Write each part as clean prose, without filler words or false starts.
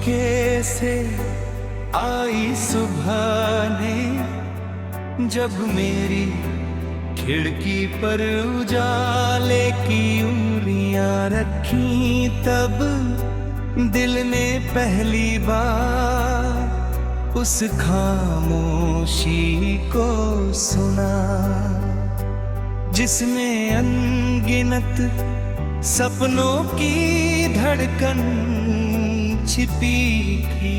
चुपके से आई सुबह ने, जब मेरी खिड़की पर उजाले की उंगलियां रखी, तब दिल ने पहली बार उस खामोशी को सुना, जिसमें अनगिनत सपनों की धड़कन छिपी थी।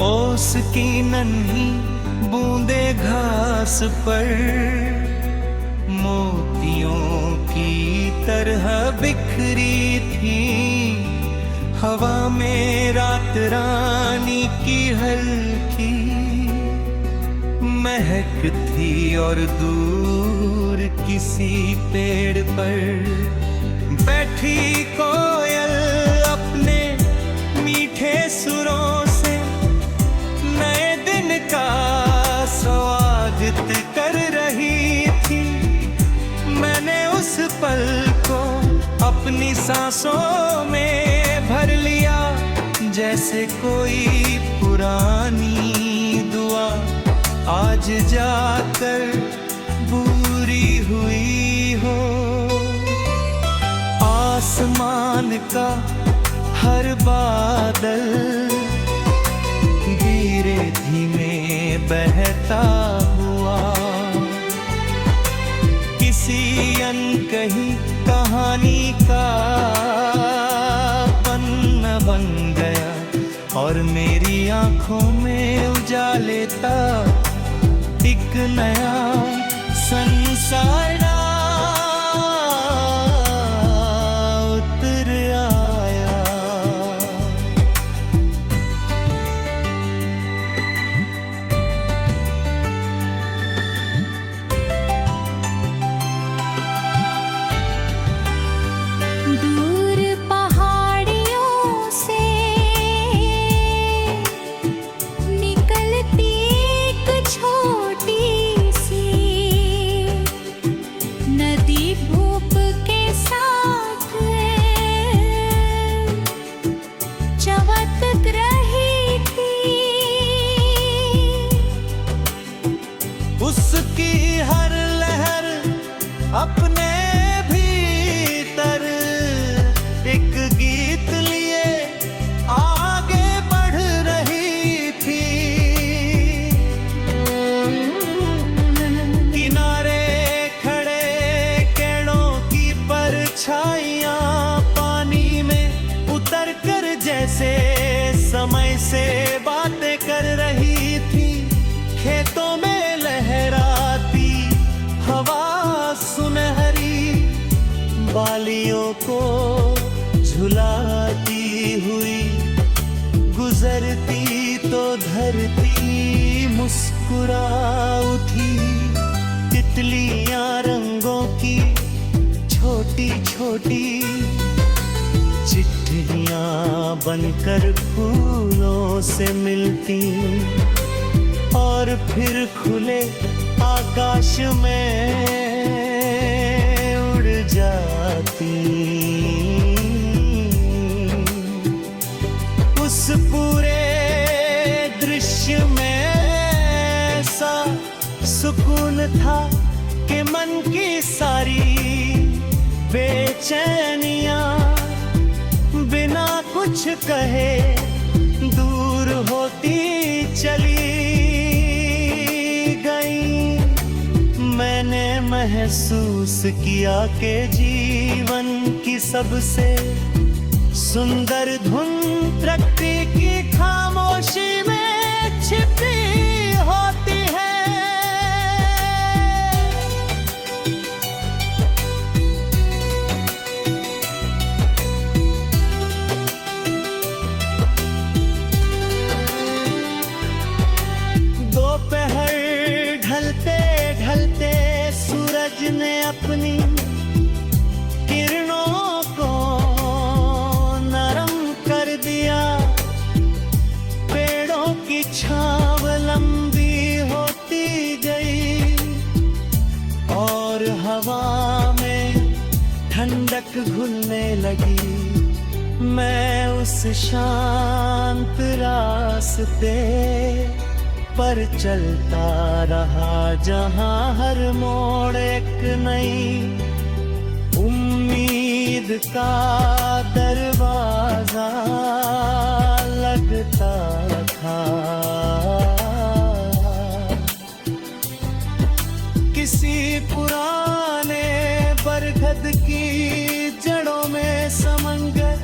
ओस की नन्ही बूंदे घास पर मोतियों की तरह बिखरी थी। हवा में रात रानी की हल्की महक थी, और दूर किसी पेड़ पर बैठी कोयल अपने मीठे सुरों से नए दिन का स्वागत कर रही थी। मैंने उस पल को अपनी सांसों में भर लिया, जैसे कोई पुरानी दुआ आज जाकर पूरी हुई हो। आसमान का हर बादल धीरे धीमे बहता हुआ किसी अनकही कहानी का पन्ना बन गया, और मेरी आंखों में उजालेता एक नया संसार उतर आया। दूर पहाड़ियों से निकलती एक छोटी सी नदी धूप के साथ चमक रही थी। उसकी हर लहर अपने भीतर एक गीत लिए आगे बढ़ रही थी। किनारे खड़े केड़ों की परछाइयां पानी में उतर कर जैसे समय से बातें कर रही थी। खेतों में लहराती हवा सुनहरी बालियों को झुलाती हुई गुजरती, तो धरती मुस्कुरा उठी। तितलियां रंगों की छोटी छोटी चिट्ठियां बनकर फूलों से मिलती, और फिर खुले आकाश में उड़ जाती। उस पूरे दृश्य में ऐसा सुकून था कि मन की सारी बेचैनियां बिना कुछ कहे दूर होती चली गई। मैंने महसूस किया कि जीवन की सबसे सुंदर धुन प्रकृति की खामोशी में छिपी होती है। दोपहर ढलते ढलते सूरज ने अपनी किरणों को नरम कर दिया। पेड़ों की छांव लंबी होती गई, और हवा में ठंडक घुलने लगी। मैं उस शांत रास्ते पर चलता रहा जहां हर मोड़ एक नई उम्मीद का दरवाजा लगता था। किसी पुराने बरगद की जड़ों में समंगर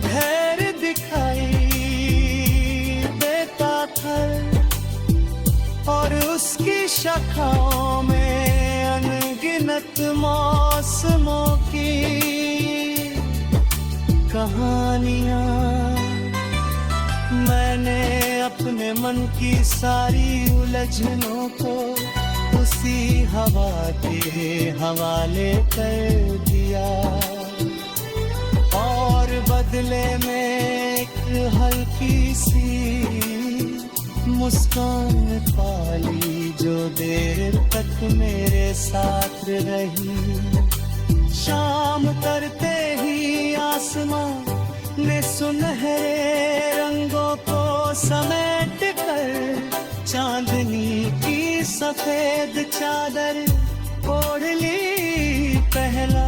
धैर्य दिखाई देता था और उसकी शाखाओं में अनगिनत मौसमों की कहानियां। मैंने अपने मन की सारी उलझनों को उसी हवा के हवाले कर दिया और बदले में एक हल्की सी मुस्कान पाली जो देर तक मेरे साथ रही। शाम करते ही आसमां ने सुनहरे रंगों को समेट कर चांदनी की सफेद चादर ओढ़ ली। पहला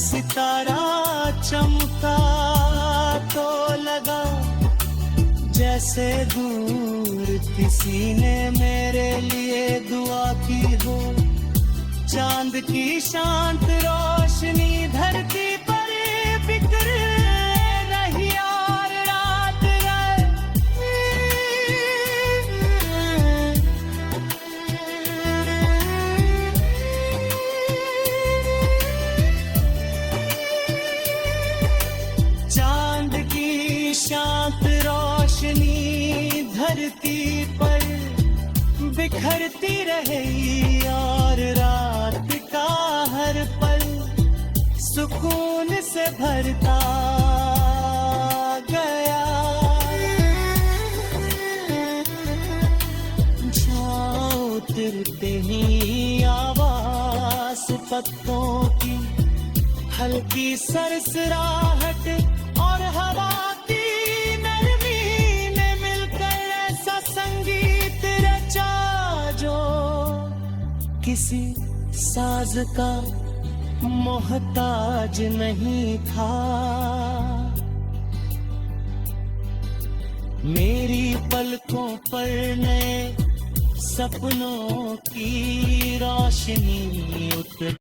सितारा चमका तो लगा जैसे दूर किसी ने मेरे लिए दुआ की हो। चांद की शांत रोशनी धरती पर बिखर रही और रात चांद की शांत रोशनी धरती पर बिखरती रही और रात का हर पल सुकून से भरता गया। छाँव उतरते ही आवाज पत्तों की हल्की सरसराहट और हवा की नरमी ने मिलकर ऐसा संगीत रचा जो किसी साज का मोहताज नहीं था। मेरी पलकों पर नए सपनों की रोशनी उतर